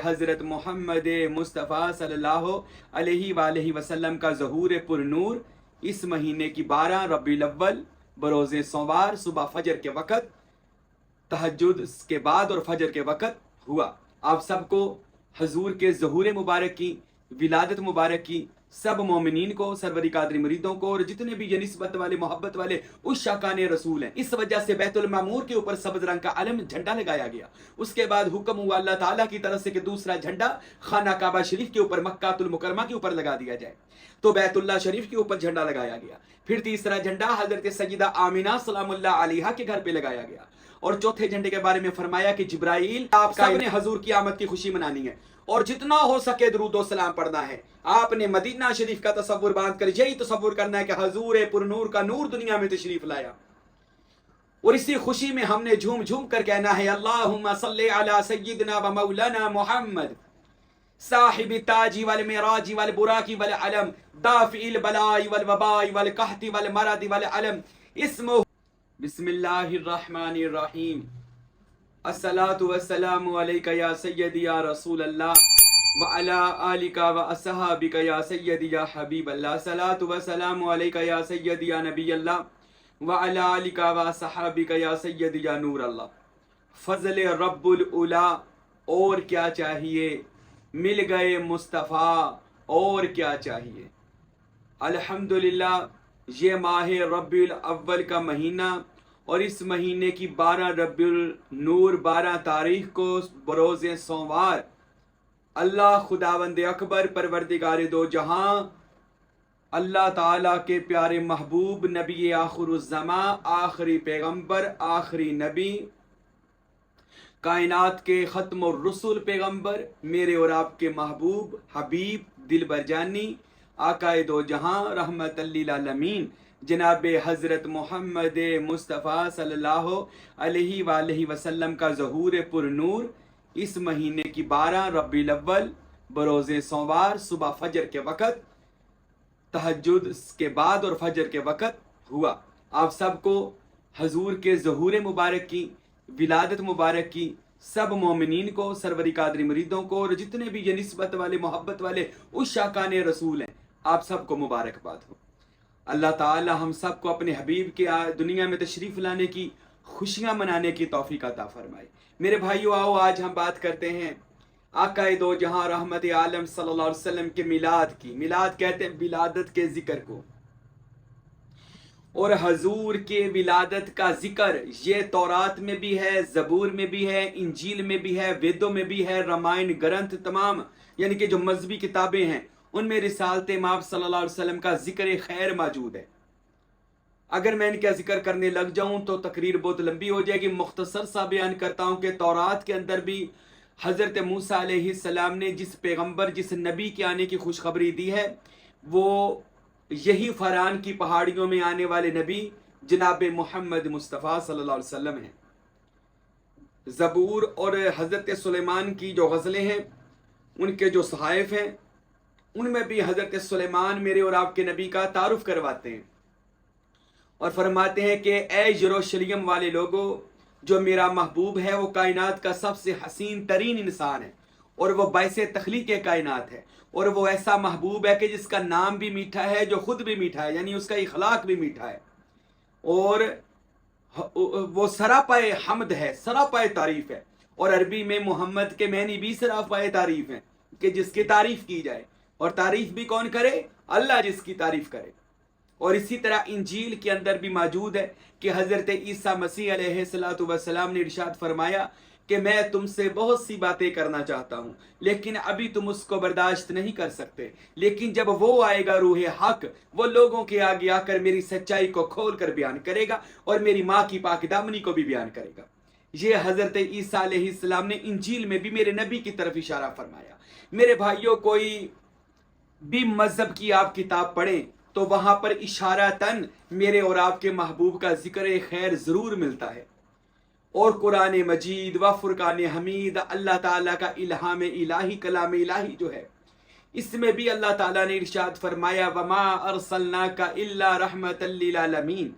حضرت محمد مصطفیٰ صلی اللہ علیہ وآلہ وسلم کا ظہور پر نور اس مہینے کی 12 ربیع الاول بروز سوموار صبح فجر کے وقت، تہجد کے بعد اور فجر کے وقت ہوا۔ آپ سب کو حضور کے ظہور مبارک کی، ولادت مبارک کی سب مومنین کو، سرور قادری مریدوں کو اور جتنے بھی یہ نسبت والے محبت والے عشاقان رسول ہیں، اس وجہ سے بیت المعمور کے اوپر سبز رنگ کا علم جھنڈا لگایا گیا۔ اس کے بعد حکم ہوا اللہ تعالیٰ کی طرف سے کہ دوسرا جھنڈا خانہ کعبہ شریف کے اوپر، مکہ المکرمہ کے اوپر لگا دیا جائے، تو بیت اللہ شریف کے اوپر جھنڈا لگایا گیا۔ پھر تیسرا جھنڈا حضرت سیدہ آمینہ سلام اللہ علیہا کے گھر پہ لگایا گیا، اور چوتھے جھنڈے کے بارے میں فرمایا کہ جبرائیل آپ سب نے حضور کی آمد کی خوشی منانی ہے اور جتنا ہو سکے درود و سلام پڑھنا ہے۔ آپ نے مدینہ شریف کا تصور باندھ کر یہی تصور کرنا ہے کہ حضور پر نور کا نور دنیا میں تشریف لایا، اور اسی خوشی میں ہم نے جھوم جھوم کر کہنا ہے اللہم صلی علی سیدنا و مولانا محمد صاحب التاج والمعراج والبراق والعلم دافع البلاء والوباء والقحط والمرض والعلم اسمه بسم اللہ الرحمن الرحیم الصلاة والسلام علیکہ یا سیدی یا رسول اللہ وعلی آلک واصحابک یا سیدی یا حبیب اللہ، الصلاة والسلام علیکہ یا سیدی یا نبی اللہ وعلی آلک واصحابک یا سیدی یا نور اللہ۔ فضل رب العلا، اور کیا چاہیے، مل گئے مصطفیٰ، اور کیا چاہیے۔ الحمدللہ یہ ماہ ربیع الاول کا مہینہ، اور اس مہینے کی 12 ربیع النور 12 تاریخ کو بروز سوموار اللہ خداوند اکبر پروردگار دو جہاں اللہ تعالیٰ کے پیارے محبوب نبی آخر الزماں، آخری پیغمبر، آخری نبی، کائنات کے ختم الرسل پیغمبر، میرے اور آپ کے محبوب حبیب دل برجانی آقائے دو جہاں رحمت للعالمین جناب حضرت محمد مصطفیٰ صلی اللہ علیہ وآلہ وسلم کا ظہور پر نور اس مہینے کی 12 ربیع الاول بروز سوموار صبح فجر کے وقت، تہجد کے بعد اور فجر کے وقت ہوا۔ آپ سب کو حضور کے ظہور مبارک کی، ولادت مبارک کی سب مومنین کو، سرور قادری مریدوں کو اور جتنے بھی یہ نسبت والے محبت والے عشاقان رسول ہیں، آپ سب کو مبارکباد ہو۔ اللہ تعالی ہم سب کو اپنے حبیب کے دنیا میں تشریف لانے کی، خوشیاں منانے کی توفیق عطا فرمائے۔ میرے بھائیو آؤ آج ہم بات کرتے ہیں آقائے دو جہاں رحمت عالم صلی اللہ علیہ وسلم کے میلاد کی۔ میلاد کہتے ہیں ولادت کے ذکر کو، اور حضور کے ولادت کا ذکر یہ تورات میں بھی ہے، زبور میں بھی ہے، انجیل میں بھی ہے، ویدوں میں بھی ہے، رامائن گرنتھ تمام یعنی کہ جو مذہبی کتابیں ہیں ان میں رسالت مآب صلی اللہ علیہ وسلم کا ذکر خیر موجود ہے۔ اگر میں ان کا ذکر کرنے لگ جاؤں تو تقریر بہت لمبی ہو جائے گی، مختصر سا بیان کرتا ہوں کہ تورات کے اندر بھی حضرت موسیٰ علیہ السلام نے جس پیغمبر، جس نبی کے آنے کی خوشخبری دی ہے، وہ یہی فران کی پہاڑیوں میں آنے والے نبی جناب محمد مصطفیٰ صلی اللہ علیہ وسلم ہیں۔ زبور اور حضرت سلیمان کی جو غزلیں ہیں، ان کے جو صحائف ہیں، ان میں بھی حضرت سلیمان میرے اور آپ کے نبی کا تعارف کرواتے ہیں اور فرماتے ہیں کہ اے یروشلم والے لوگوں، جو میرا محبوب ہے وہ کائنات کا سب سے حسین ترین انسان ہے، اور وہ باعث تخلیق کائنات ہے، اور وہ ایسا محبوب ہے کہ جس کا نام بھی میٹھا ہے، جو خود بھی میٹھا ہے، یعنی اس کا اخلاق بھی میٹھا ہے، اور وہ سراپائے حمد ہے، سراپائے تعریف ہے، اور عربی میں محمد کے معنی بھی سراپائے تعریف ہیں کہ جس کی تعریف کی جائے، اور تعریف بھی کون کرے؟ اللہ جس کی تعریف کرے۔ اور اسی طرح انجیل کے اندر بھی موجود ہے کہ حضرت عیسیٰ مسیح علیہ السلام نے ارشاد فرمایا کہ میں تم سے بہت سی باتیں کرنا چاہتا ہوں لیکن ابھی تم اس کو برداشت نہیں کر سکتے، لیکن جب وہ آئے گا روح حق، وہ لوگوں کے آگے آ کر میری سچائی کو کھول کر بیان کرے گا اور میری ماں کی پاک دامنی کو بھی بیان کرے گا۔ یہ حضرت عیسیٰ علیہ السلام نے انجیل میں بھی میرے نبی کی طرف اشارہ فرمایا۔ میرے بھائیوں، کوئی بھی مذہب کی آپ کتاب پڑھیں تو وہاں پر اشارتاً میرے اور آپ کے محبوب کا ذکر خیر ضرور ملتا ہے، اور قرآن مجید و فرقان حمید اللہ تعالیٰ کا الہام الہی، کلام الہی جو ہے، اس میں بھی اللہ تعالیٰ نے ارشاد فرمایا وما ارسلناک الا رحمت للعالمین،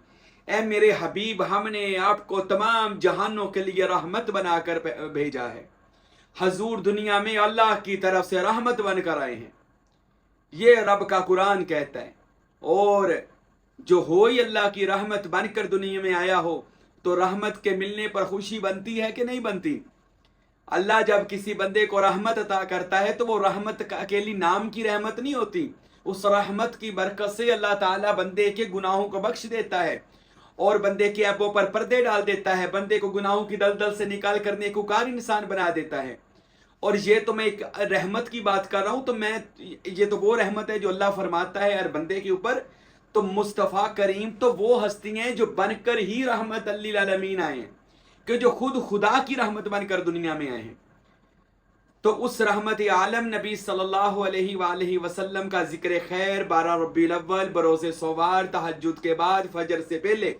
اے میرے حبیب ہم نے آپ کو تمام جہانوں کے لیے رحمت بنا کر بھیجا ہے۔ हजूर दुनिया में अल्लाह की तरफ से रहमत बनकर आए हैं, ये रब का कुरान कहता है। और जो हो ही अल्लाह की रहमत बनकर दुनिया में आया हो तो रहमत के मिलने पर खुशी बनती है कि नहीं बनती? अल्लाह जब किसी बंदे को रहमत अता करता है तो वो रहमत का अकेली नाम की रहमत नहीं होती, उस रहमत की बरकत से अल्लाह ताला बंदे के गुनाहों को बख्श देता है और बंदे के ऐबों पर पर्दे डाल देता है, बंदे को गुनाहों की दलदल से निकाल कर नेकूकार इंसान बना देता है। और ये तो मैं एक रहमत की बात कर रहा हूं, तो मैं ये तो वो रहमत है जो अल्लाह फरमाता है हर बंदे के ऊपर। तो मुस्तफ़ा करीम तो वो हस्ती हैं जो बनकर ही रहमत लिल आलमीन आए हैं, कि जो खुद खुदा की रहमत बनकर दुनिया में आए हैं। तो उस रहमत आलम नबी सल्लल्लाहु अलैहि वसल्लम का जिक्र खैर 12 रबीउल अव्वल बरोज़े सोवार तहज्जुद के बाद फजर से पहले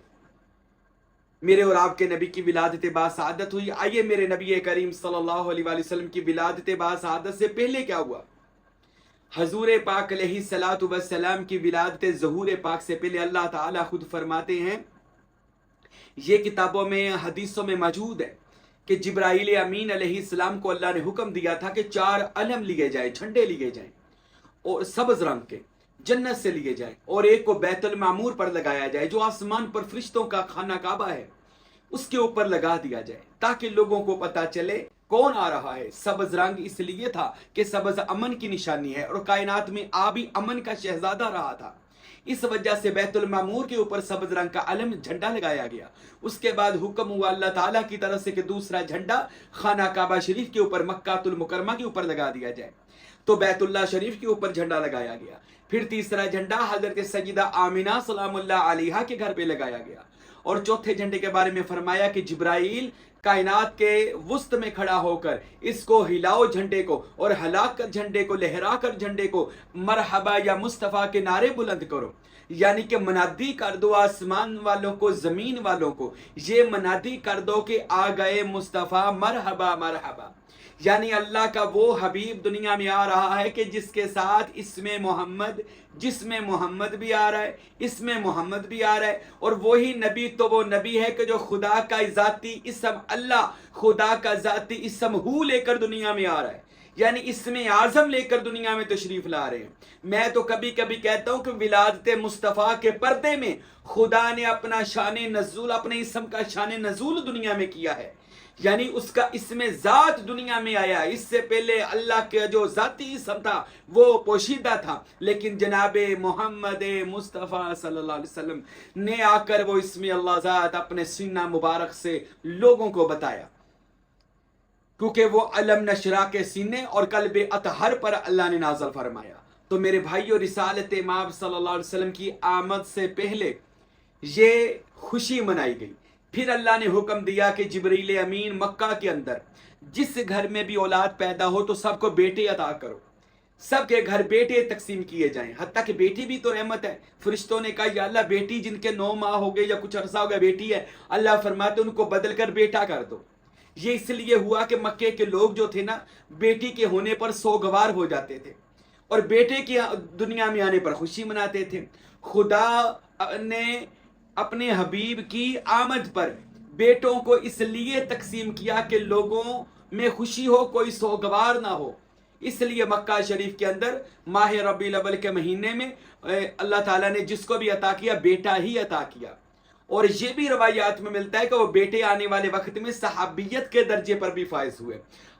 मेरे और आपके नबी की विलादत बासआदत हुई। आइए मेरे नबी करीम सल्लल्लाहु अलैहि वसल्लम की विलादत बासआदत से पहले क्या हुआ? हजूर पाक अलैहिस्सलातु वस्सलाम की विलादत ज़हूर पाक से पहले अल्लाह ताला खुद फरमाते हैं, ये किताबों में हदीसों में मौजूद है कि जिब्राइल अमीन अलैहिस्सलाम को अल्लाह ने हुक्म दिया था कि 4 अलम लिए जाए, झंडे लिए जाएं और सब्ज रंग के जन्नत से लिए जाए, और एक को बैतुल मामूर पर लगाया जाए जो आसमान पर फरिश्तों का खाना काबा है उसके ऊपर लगा दिया जाए, ताकि लोगों को पता चले कौन आ रहा है। सब्ज रंग इसलिए था कि सब्ज अमन की निशानी है और कायनात में आबी अमन का शहजादा रहा था, इस वजह से बैतुल मामूर के ऊपर सब्ज रंग का अलम झंडा लगाया गया। उसके बाद हुक्म हुआ अल्लाह ताला की तरफ से कि दूसरा झंडा खाना काबा शरीफ के ऊपर मक्कातुल मुकरमा के ऊपर लगा दिया जाए, तो बैतुल्लाह शरीफ के ऊपर झंडा लगाया गया। फिर तीसरा झंडा हजरत सय्यदा आमिना सलामुल्लाह अलैहा के घर पे लगाया गया। और चौथे झंडे के बारे में फरमाया कि जिब्राइल कायनात के वुस्त में खड़ा होकर इसको हिलाओ झंडे को, और हलाकर झंडे को, लहराकर झंडे को मरहबा या मुस्तफ़ा के नारे बुलंद करो, यानी कि मनादी कर दो आसमान वालों को, जमीन वालों को, ये मनादी कर दो कि आ गए मुस्तफ़ा, मरहबा मरहबा। यानी अल्लाह का वो हबीब दुनिया में आ रहा है कि जिसके साथ इसमें मोहम्मद, जिसमें मोहम्मद भी आ रहा है, इसमें मोहम्मद भी आ रहा है। और वही नबी तो वो नबी है कि जो खुदा का ज़ाती इसम अल्लाह, खुदा का ज़ाती इसम हू लेकर दुनिया में आ रहा है, यानी इसमें आज़म लेकर दुनिया में तशरीफ ला रहे हैं। मैं तो कभी कभी कहता हूँ कि विलादत मुस्तफ़ा के पर्दे में खुदा ने अपना शान नज़ूल, अपने इसम का शान नज़ूल दुनिया में किया है, यानी उसका इसमें ज़ात दुनिया में आया। इससे पहले अल्लाह के जो ज़ाती इसम था वो पोशीदा था, लेकिन जनाबे मोहम्मद मुस्तफ़ा सल्लल्लाहु अलैहि वसल्लम ने आकर वो इसमें अल्लाह ज़ात अपने सीना मुबारक से लोगों को बताया, क्योंकि वो अलम नशरा के सीने और कल्बे अतहर पर अल्लाह ने नाज़िल फरमाया। तो मेरे भाइयों, रिसालत इमाम सल्लल्लाहु अलैहि वसल्लम की आमद से पहले ये खुशी मनाई गई। फिर अल्लाह ने हुक्म दिया कि जिब्रील अमीन मक्का के अंदर जिस घर में भी औलाद पैदा हो तो सबको बेटे अता करो, सबके घर बेटे तकसीम किए जाएं। हत्ता कि बेटी भी तो रहमत है। फरिश्तों ने कहा या अल्लाह बेटी जिनके 9 माह हो गए या कुछ अरसा हो गया बेटी है, अल्लाह फरमाते उनको बदल कर बेटा कर दो। ये इसलिए हुआ कि मक्के के लोग जो थे ना, बेटी के होने पर सोगवार हो जाते थे और बेटे की दुनिया में आने पर खुशी मनाते थे। खुदा ने अपने हबीब की आमद पर बेटों को इसलिए तकसीम किया कि लोगों में खुशी हो, कोई सोगवार ना हो। इसलिए मक्का शरीफ के अंदर माह रबीउल अव्वल के महीने में अल्लाह ताला ने जिसको भी अता किया बेटा ही अता किया। और ये भी रवायात में मिलता है कि वो बेटे आने वाले वक्त में सहाबियत के दर्जे पर भी फायज हुए,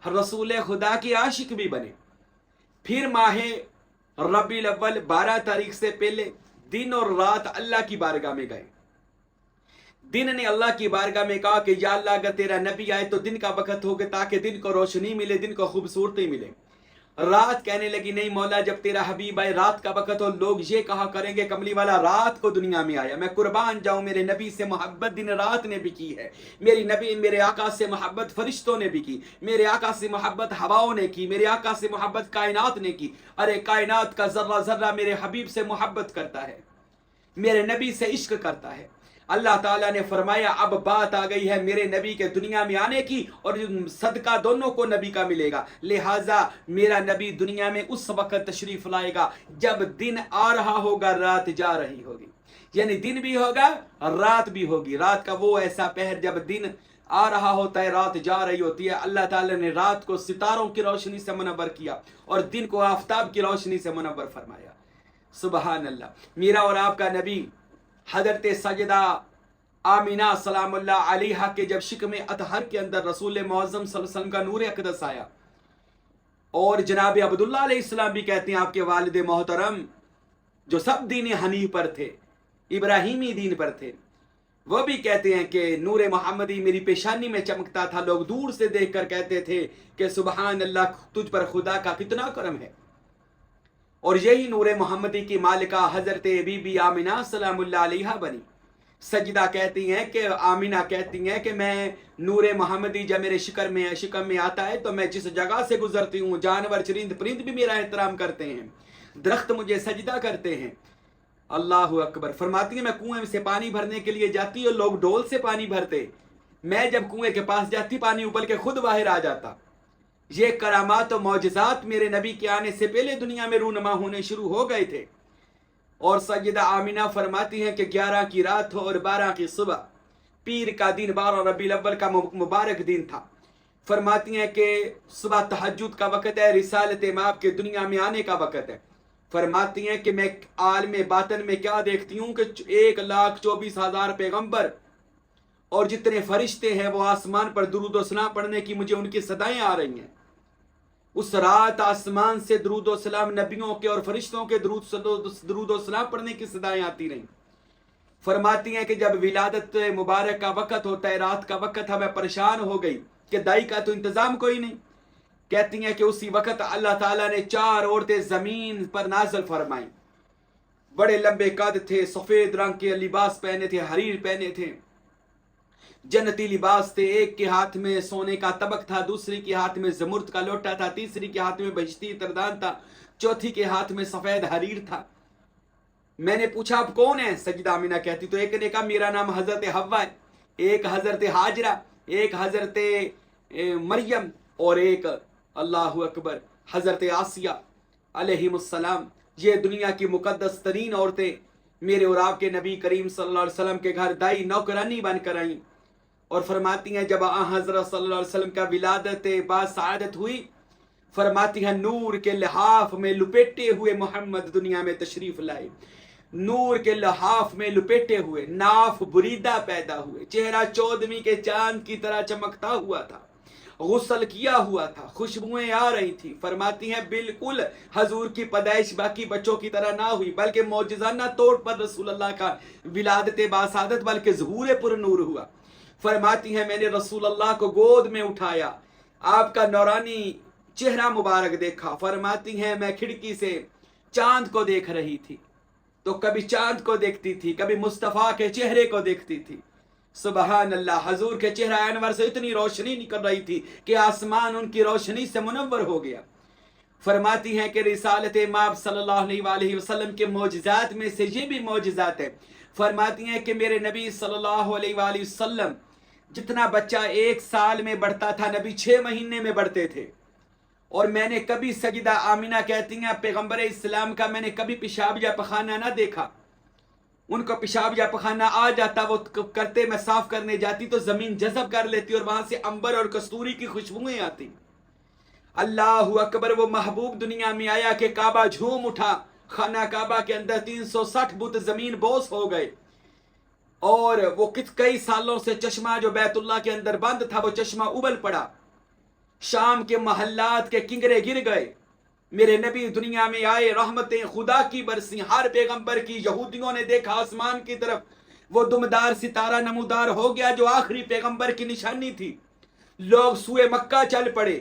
रसूल खुदा के आशिक भी बने। फिर माह रबीउल अव्वल 12 तारीख से पहले दिन और रात अल्लाह की बारगाह में गए। दिन ने अल्लाह की बारगाह में कहा कि या अल्लाह अगर तेरा नबी आए तो दिन का वक्त होगा ताकि दिन को रोशनी मिले, दिन को खूबसूरती मिले। रात कहने लगी नहीं मौला, जब तेरा हबीब आए रात का वक्त हो, लोग ये कहा करेंगे कमली वाला रात को दुनिया में आया। मैं कुर्बान जाऊं, मेरे नबी से मोहब्बत दिन रात ने भी की है। मेरे आका से मोहब्बत फरिश्तों ने भी की, मेरे आका से मोहब्बत हवाओं ने की, मेरे आका से मोहब्बत कायनात ने की। अरे कायनात का जर्रा जर्रा मेरे हबीब से मोहब्बत करता है, मेरे नबी से इश्क करता है। अल्लाह ताला ने फरमाया अब बात आ गई है मेरे नबी के दुनिया में आने की, और सदका दोनों को नबी का मिलेगा। लिहाजा मेरा नबी दुनिया में उस वक्त तशरीफ लाएगा जब दिन आ रहा होगा, रात जा रही होगी, यानी दिन भी होगा रात भी होगी। रात का वो ऐसा पहर जब दिन आ रहा होता है, रात जा रही होती है, अल्लाह ताला ने रात को सितारों की रोशनी से मुनव्वर किया और दिन को आफताब की रोशनी से मुनव्वर फरमाया। सुबहान अल्लाह। मेरा और आपका नबी हजरत सजदा आमीना सलामुल्लाह अलैहा के जब शिकम अतहर के अंदर रसूल मुअज्जम सल्लल्लाहु अलैहि वसल्लम का नूर अक़दस आया, और जनाब अब्दुल्लाह अलैहिस्सलाम भी कहते हैं आपके वालिद मोहतरम जो सब दीन हनीफ पर थे, इब्राहिमी दीन पर थे, वो भी कहते हैं कि नूर मोहम्मदी मेरी पेशानी में चमकता था। लोग दूर से देखकर कहते थे कि सुबहान अल्लाह, तुझ पर खुदा का कितना करम है। और यही नूर मोहम्मदी की मालिका हजरत बीबी आमिना सलामुल्लाह अलैहा बनी। सजदा कहती हैं कि आमिना कहती हैं कि मैं नूर मोहम्मदी जब मेरे शिकम में आता है तो मैं जिस जगह से गुजरती हूँ, जानवर चरिंद परिंद भी मेरा एहतराम करते हैं, दरख्त मुझे सजदा करते हैं। अल्लाह अकबर। फरमाती है मैं कुएं से पानी भरने के लिए जाती और लोग डोल से पानी भरते, मैं जब कुएं के पास जाती पानी उबल के खुद बाहर आ जाता। ये करामात और मौजज़ात मेरे नबी के आने से पहले दुनिया में रूनमा होने शुरू हो गए थे। और सैयदा आमिना फरमाती हैं कि 11 की रात हो और 12 की सुबह, पीर का दिन 12 रबीउल अव्वल का मुबारक दिन था। फरमाती हैं कि सुबह तहज्जुद का वक़्त है, रिसालत माब के दुनिया में आने का वक़्त है। फरमाती हैं कि मैं आलम बातन में क्या देखती हूँ कि 1,24,000 पैगंबर और जितने फरिश्ते हैं वो आसमान पर दुरूद व सलाम पढ़ने की मुझे उनकी सदाएं आ रही हैं। उस रात आसमान से दुरूद व सलाम नबियों के और फरिश्तों के दुरूद व सलाम पढ़ने की सदाएं आती रहीं। फरमाती हैं कि जब विलादत मुबारक का वक़्त होता है, रात का वक़्त था, मैं परेशान हो गई कि दाई का तो इंतज़ाम कोई नहीं। कहती हैं कि उसी वक़्त अल्लाह ताला ने 4 औरतें ज़मीन पर नाज़िल फरमाई। बड़े लंबे कद थे, सफ़ेद रंग के लिबास पहने थे, हरीर पहने थे, जन्नती लिबास थे। एक के हाथ में सोने का तबक था, दूसरी के हाथ में ज़मुर्द का लोटा था, तीसरी के हाथ में बहिश्ती तरदान था, चौथी के हाथ में सफ़ेद हरीर था। मैंने पूछा आप कौन है? सजदा आमिना कहती तो एक ने कहा मेरा नाम हज़रत हव्वा है, एक हज़रत हाजरा, एक हज़रत मरियम और एक अल्लाहु अकबर हज़रत आसिया अलैहिमुस्सलाम। ये दुनिया की मुकद्दस तरीन औरतें मेरे और आपके नबी करीम सल्लल्लाहु अलैहि वसल्लम के घर दाई नौकरानी बनकर आईं। और फरमाती हैं जब हज़रत सल्लल्लाहु अलैहि वसल्लम का विलादत बासआदत हुई, फरमाती हैं नूर के लिहाफ में लपेटे हुए मोहम्मद दुनिया में तशरीफ़ लाए। नूर के लिहाफ में लपेटे हुए, नाफ बुरीदा पैदा हुए, चेहरा 14वीं के चांद की तरह चमकता हुआ था, गुस्ल किया हुआ था, खुशबुएं आ रही थी। फरमाती हैं बिल्कुल हजूर की पैदाइश बाकी बच्चों की तरह ना हुई, बल्कि मौजिज़ाना तौर पर रसूलुल्लाह का विलादत बासादत बल्कि ज़हूर पुर नूर हुआ। फरमाती हैं मैंने रसूलुल्लाह को गोद में उठाया, आपका नौरानी चेहरा मुबारक देखा। फरमाती हैं मैं खिड़की से चांद को देख रही थी, तो कभी चांद को देखती थी, कभी मुस्तफ़ा के चेहरे को देखती थी। सुबहान अल्लाह। हजूर के चेहरा अनवर से इतनी रोशनी निकल रही थी कि आसमान उनकी रोशनी से मुनव्वर हो गया। फरमाती हैं कि रिसालत माब सल्लल्लाहु अलैहि वसल्लम के मौजिज़ात में से ये भी मौजिज़ात है। फरमाती हैं कि मेरे नबी सल्लल्लाहु अलैहि वसल्लम जितना बच्चा 1 साल में बढ़ता था, नबी 6 महीने में बढ़ते थे। और मैंने कभी सजदा आमिना कहती हैं पैगंबर इस्लाम का मैंने कभी पेशाब या पखाना ना देखा। उनको पेशाब या पखाना आ जाता, वो करते, मैं साफ करने जाती तो जमीन जज़ब कर लेती और वहां से अंबर और कस्तूरी की खुशबुएं आती। अल्लाहु अकबर। वो महबूब दुनिया में आया कि काबा झूम उठा। खाना काबा के अंदर 360 बुत जमीन बोस हो गए, और वो कई सालों से चश्मा जो बैतुल्लाह के अंदर बंद था वो चश्मा उबल पड़ा। शाम के महल्लात के किंगरे गिर गए। मेरे नबी दुनिया में आए, रहमतें खुदा की बरसी हर पैगंबर की। यहूदियों ने देखा आसमान की तरफ, वो दुमदार सितारा नमूदार हो गया जो आखिरी पैगंबर की निशानी थी। लोग सुए मक्का चल पड़े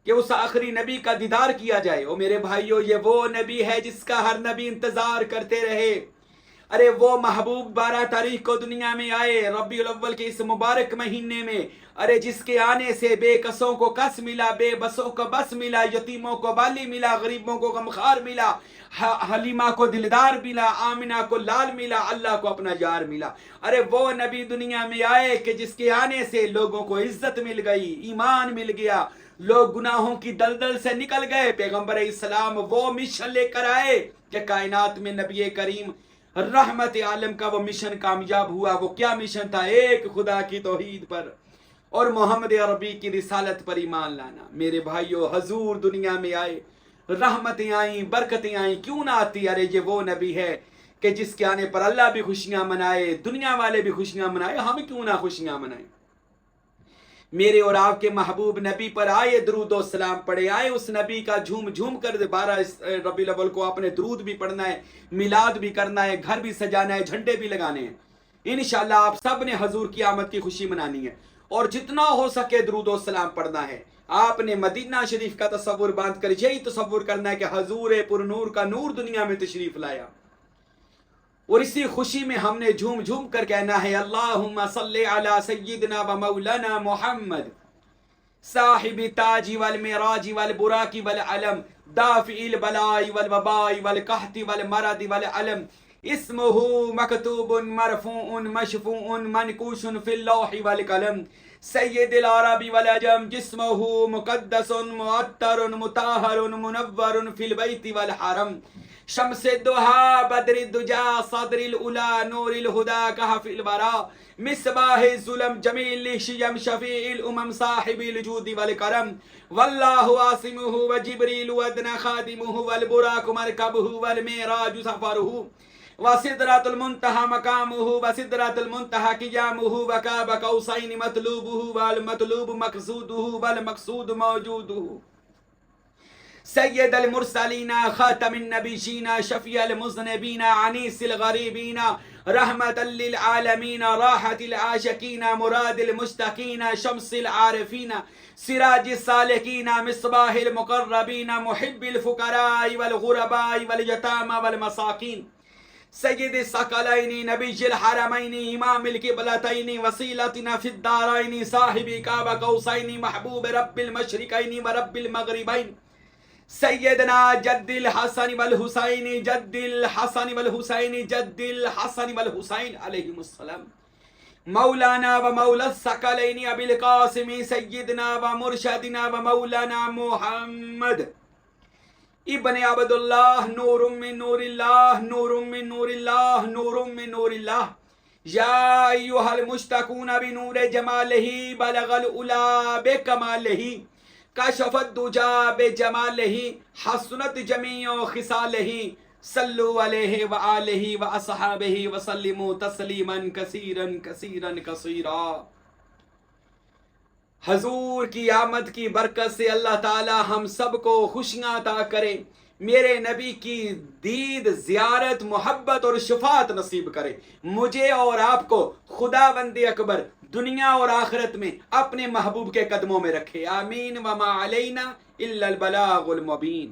कि उस आखिरी नबी का दीदार किया जाए। ओ मेरे भाइयों, ये वो नबी है जिसका हर नबी इंतजार करते रहे। अरे वो महबूब 12 तारीख को दुनिया में आए, रबीउल अव्वल के इस मुबारक महीने में। अरे जिसके आने से बेकसों को कस मिला, बेबसों को बस मिला, यतीमों को बाली मिला, गरीबों को गमखार मिला, हलीमा को दिलदार मिला, आमिना को लाल मिला, अल्लाह को अपना यार मिला। अरे वो नबी दुनिया में आए कि जिसके आने से लोगों को इज्जत मिल गई, ईमान मिल गया, लोग गुनाहों की दलदल से निकल गए। पैगंबर इस्लाम वो मिशन लेकर आए कि कायनात में नबी करीम रहमत आलम का वो मिशन कामयाब हुआ। वो क्या मिशन था? एक खुदा की तौहीद पर اور محمد عربی کی رسالت پر ایمان لانا۔ میرے بھائیو، حضور دنیا میں آئے، رحمتیں آئیں، برکتیں آئیں، کیوں نہ آتی؟ ارے یہ وہ نبی ہے کہ جس کے آنے پر اللہ بھی خوشیاں منائے، دنیا والے بھی خوشیاں منائے، ہم کیوں نہ خوشیاں منائیں؟ میرے اور آپ کے محبوب نبی پر آئے درود و سلام پڑھے، آئے اس نبی کا جھوم جھوم کر 12 ربیع الاول کو آپ نے درود بھی پڑھنا ہے، میلاد بھی کرنا ہے، گھر بھی سجانا ہے، جھنڈے بھی لگانے ہیں۔ انشاءاللہ آپ سب نے حضور کی آمد کی خوشی منانی ہے، اور جتنا ہو سکے درود و سلام پڑھنا ہے۔ آپ نے مدینہ شریف کا تصور باندھ کر یہی تصور کرنا ہے کہ حضور پر نور کا نور دنیا میں تشریف لایا، اور اسی خوشی میں ہم نے جھوم جھوم کر کہنا ہے اللہم صلی علی سیدنا و مولانا محمد صاحب تاج والمعراج والبراق والعلم دافع البلاء والوباء والقحط والمرض والعلم اسمه مکتوب مرفوع مشفوع منقوش فی اللوح والقلم سید العرب والعجم جسمه مقدس معطر مطہر منور فی البیت والحرم شمس الدہا بدر الدجا صدر الأولى نور الہدا کہف الورا مصباح الظلم جمیل شیم شفیع الامم صاحب الجود والکرم واللہ عاصمہ وجبریل وادنا خادمہ والبراق مرکبہ والمعراج سفرہ وسدرۃ المنتہى مقامہ وسدرۃ المنتہى قیامہ وقاب قوسین مطلوبہ والمطلوب مقصودہ والمقصود موجودہ سید المرسلین خاتم النبیین شفیع المذنبین عنیس الغریبین رحمت للعالمین راحت العاشقین مراد المشتقین شمس العارفین سراج السالکین مصباح المقربین محب الفقراء والغرباء والیتامى والمساکین سید الثقلین نبی الحرمین امام القبلتین وسیلتنا فی الدارین صاحب قاب قوسین محبوب رب المشرقین ورب المغربین سیدنا جد الحسن والحسین جد الحسن والحسین جد الحسن والحسین علیہم السلام مولانا و مولا الثقلین ابی القاسم سیدنا و مرشدنا و مولانا محمد ابن عبداللہ نور من نور اللہ نور من نور اللہ نور من نور اللہ یا ایہا المشتقون بنور جمالہ بلغ العلا بکمالہ کشف الدجا بجمالہ حسنت جمیع خصالہ صلو علیہ وآلہ واصحابہ وسلموا تسلیما کثیرا کثیرا کثیرا۔ حضور کی آمد کی برکت سے اللہ تعالی ہم سب کو خوشیاں عطا کرے، میرے نبی کی دید زیارت محبت اور شفاعت نصیب کرے، مجھے اور آپ کو خداوند اکبر دنیا اور آخرت میں اپنے محبوب کے قدموں میں رکھے، آمین۔ وما علینا الا البلاغ المبین۔